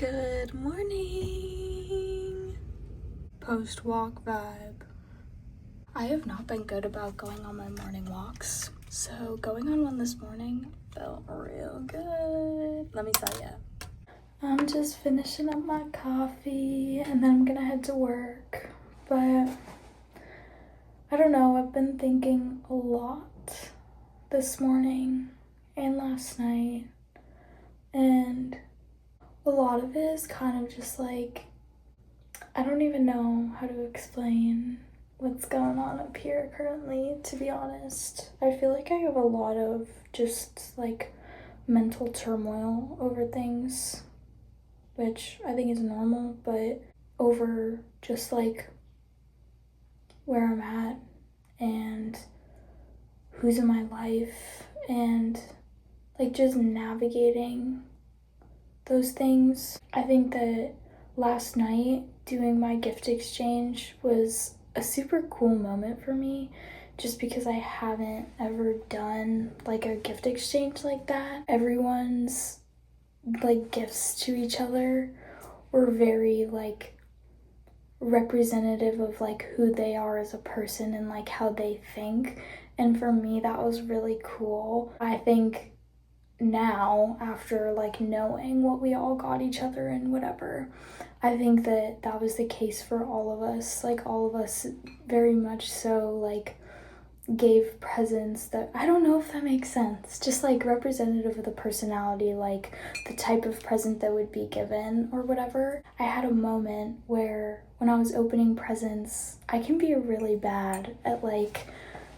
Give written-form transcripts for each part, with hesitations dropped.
Good morning. Post-walk vibe. I have not been good about going on my morning walks, so going on one this morning felt real good. Let me tell ya. I'm just finishing up my coffee and then I'm gonna head to work, but I don't know, I've been thinking a lot this morning and last night, and a lot of it is kind of just like, I don't even know how to explain what's going on up here currently, to be honest. I feel like I have a lot of just like mental turmoil over things, which I think is normal, but over just like where I'm at and who's in my life and like just navigating those things. I think that last night doing my gift exchange was a super cool moment for me, just because I haven't ever done like a gift exchange like that. Everyone's like gifts to each other were very like representative of like who they are as a person and like how they think, and for me that was really cool. I think now, after like knowing what we all got each other and whatever, I think that that was the case for all of us. Like all of us very much so like gave presents that, I don't know if that makes sense, just like representative of the personality, like the type of present that would be given or whatever. I had a moment where when I was opening presents, I can be really bad at like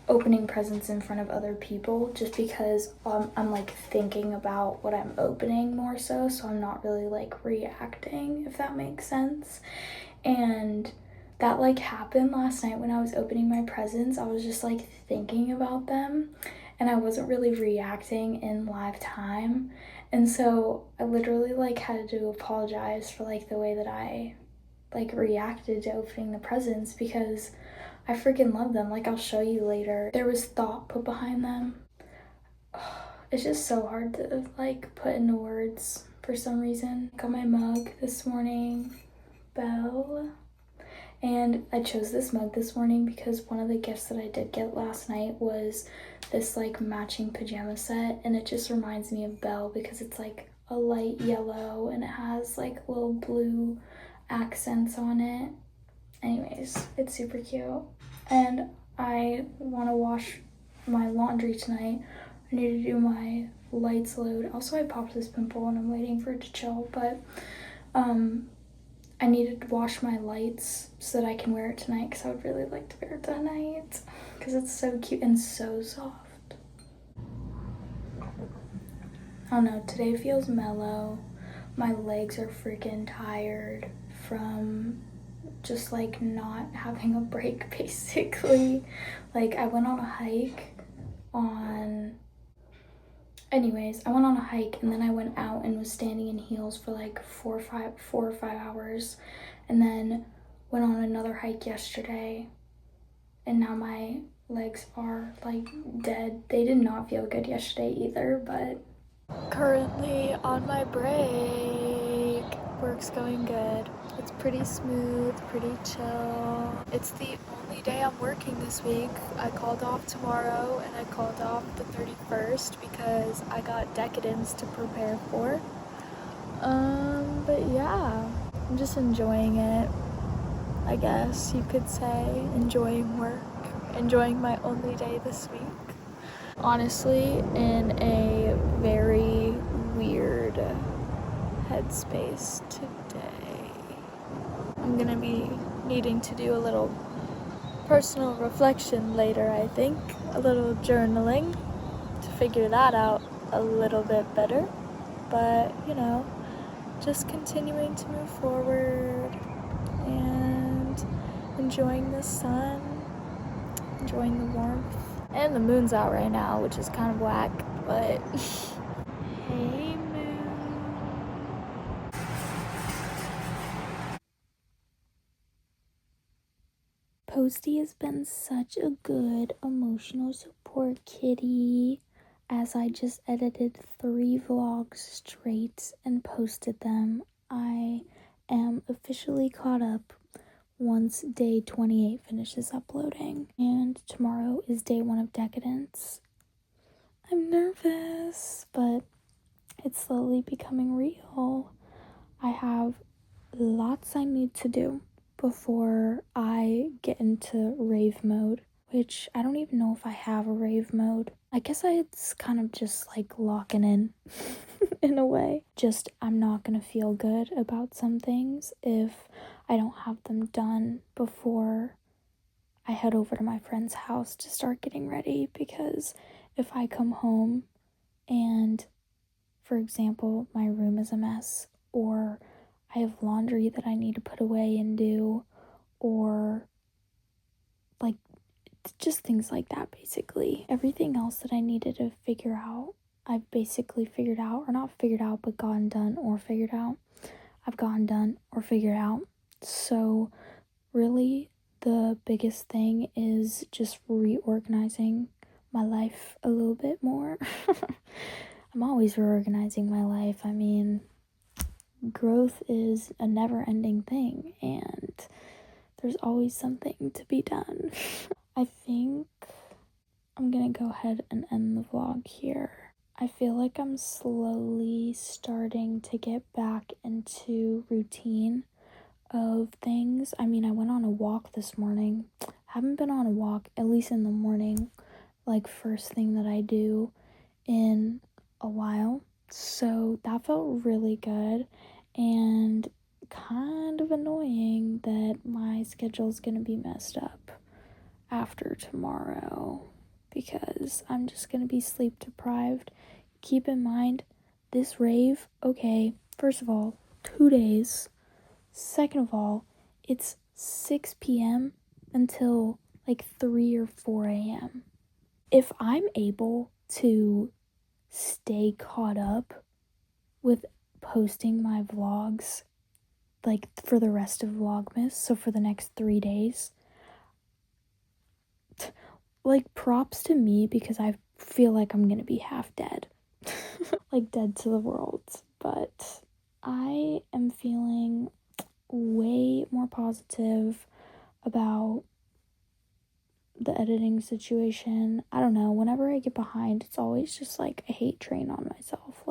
opening presents in front of other people, just because I'm like thinking about what I'm opening more so I'm not really like reacting, if that makes sense. And that like happened last night when I was opening my presents. I was just like thinking about them and I wasn't really reacting in live time, and so I literally like had to apologize for like the way that I like reacted to opening the presents, because I freaking love them. Like, I'll show you later. There was thought put behind them. It's just so hard to like put into words for some reason. Got my mug this morning, Belle. And I chose this mug this morning because one of the gifts that I did get last night was this like matching pajama set, and it just reminds me of Belle because it's like a light yellow and it has like little blue accents on it. Anyways, it's super cute. And I want to wash my laundry tonight. I need to do my lights load. Also, I popped this pimple and I'm waiting for it to chill, but I needed to wash my lights so that I can wear it tonight, because I would really like to wear it tonight because it's so cute and so soft. I don't know, today feels mellow. My legs are freaking tired from just like not having a break, basically. Like I went on a hike and then I went out and was standing in heels for like 4 or 5 hours, and then went on another hike yesterday, and now my legs are like dead. They did not feel good yesterday either, but currently on my break. Work's going good. It's pretty smooth, pretty chill. It's the only day I'm working this week. I called off tomorrow and I called off the 31st because I got decadence to prepare for. But yeah, I'm just enjoying it, I guess you could say. Enjoying work, enjoying my only day this week. Honestly, in a very weird headspace today. I'm gonna be needing to do a little personal reflection later, I think. A little journaling to figure that out a little bit better. But, you know, just continuing to move forward and enjoying the sun, enjoying the warmth. And the moon's out right now, which is kind of whack, but hey moon. Posty has been such a good emotional support kitty, as I just edited 3 vlogs straight and posted them I am officially caught up once day 28 finishes uploading, and tomorrow is day 1 of Decadence. I'm nervous, but it's slowly becoming real. I have lots I need to do before I get into rave mode, which I don't even know if I have a rave mode. I guess it's kind of just like locking in in a way. Just I'm not gonna feel good about some things if I don't have them done before I head over to my friend's house to start getting ready, because if I come home and, for example, my room is a mess, or I have laundry that I need to put away and do, or like just things like that, basically. Everything else that I needed to figure out, I've basically figured out, or not figured out, but gotten done or figured out. I've gotten done or figured out. So really the biggest thing is just reorganizing my life a little bit more. I'm always reorganizing my life. I mean, growth is a never-ending thing, and there's always something to be done. I think I'm gonna go ahead and end the vlog here. I feel like I'm slowly starting to get back into routine of things. I mean, I went on a walk this morning. Haven't been on a walk, at least in the morning, like first thing that I do, in a while. So that felt really good, and kind of annoying that my schedule's gonna be messed up after tomorrow, because I'm just gonna be sleep deprived. Keep in mind, this rave, okay, first of all, 2 days. Second of all, it's 6 p.m. until like 3 or 4 a.m. If I'm able to stay caught up with posting my vlogs like for the rest of Vlogmas, so for the next 3 days, like props to me, because I feel like I'm gonna be half dead. Like dead to the world. But I am feeling way more positive about the editing situation. I don't know, whenever I get behind, it's always just like a hate train on myself.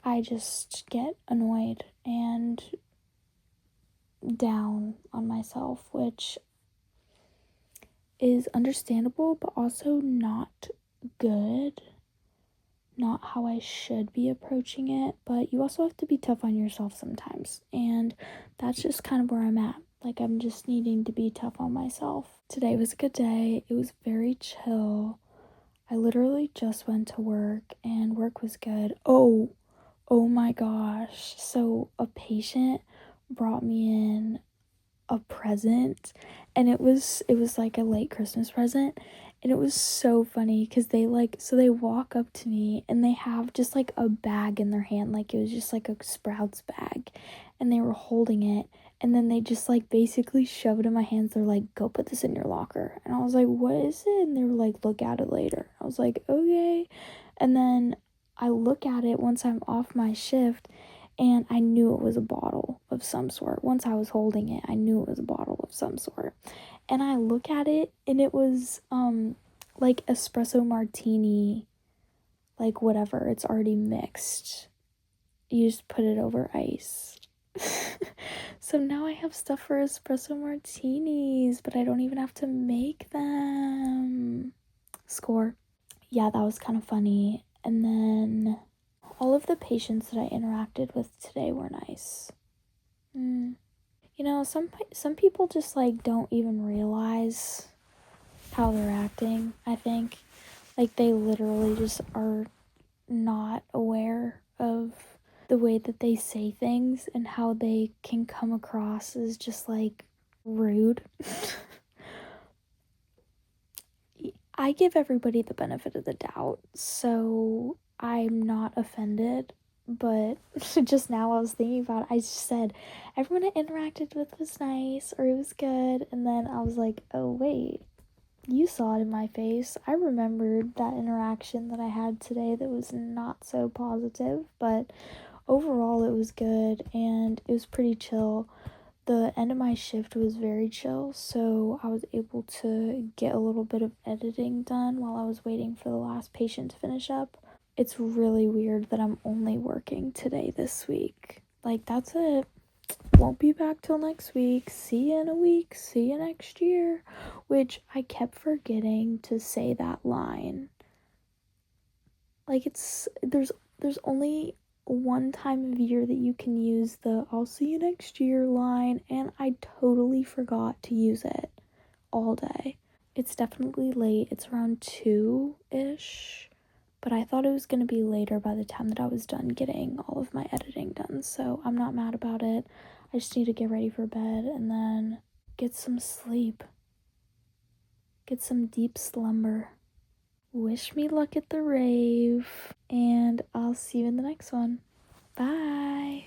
I just get annoyed and down on myself, which is understandable, but also not good. Not how I should be approaching it, but you also have to be tough on yourself sometimes, and that's just kind of where I'm at. Like, I'm just needing to be tough on myself. Today was a good day. It was very chill. I literally just went to work, and work was good. Oh my gosh. So a patient brought me in a present, and it was like a late Christmas present, and it was so funny because they walk up to me and they have just like a bag in their hand, like it was just like a Sprouts bag, and they were holding it, and then they just like basically shove it in my hands. They're like, go put this in your locker. And I was like, what is it? And they were like, look at it later. I was like, okay. And then I look at it once I'm off my shift, and I knew it was a bottle of some sort. Once I was holding it, I knew it was a bottle of some sort. And I look at it, and it was like espresso martini, like whatever, it's already mixed. You just put it over ice. So now I have stuff for espresso martinis, but I don't even have to make them. Score. Yeah, that was kind of funny. And then all of the patients that I interacted with today were nice. You know, some people just like don't even realize how they're acting, I think. Like, they literally just are not aware of the way that they say things and how they can come across as just like rude. I give everybody the benefit of the doubt, so I'm not offended. But just now I was thinking about it. I just said everyone I interacted with was nice, or it was good, and then I was like, oh wait, you saw it in my face. I remembered that interaction that I had today that was not so positive, but overall it was good and it was pretty chill. The end of my shift was very chill, so I was able to get a little bit of editing done while I was waiting for the last patient to finish up. It's really weird that I'm only working today this week. Like, that's it. Won't be back till next week. See you in a week. See you next year. Which I kept forgetting to say that line. Like, there's only one time of year that you can use the I'll see you next year line, and I totally forgot to use it all day. It's definitely late. It's around 2-ish, but I thought it was going to be later by the time that I was done getting all of my editing done, so I'm not mad about it. I just need to get ready for bed and then get some sleep. Get some deep slumber. Wish me luck at the rave, and I'll see you in the next one. Bye.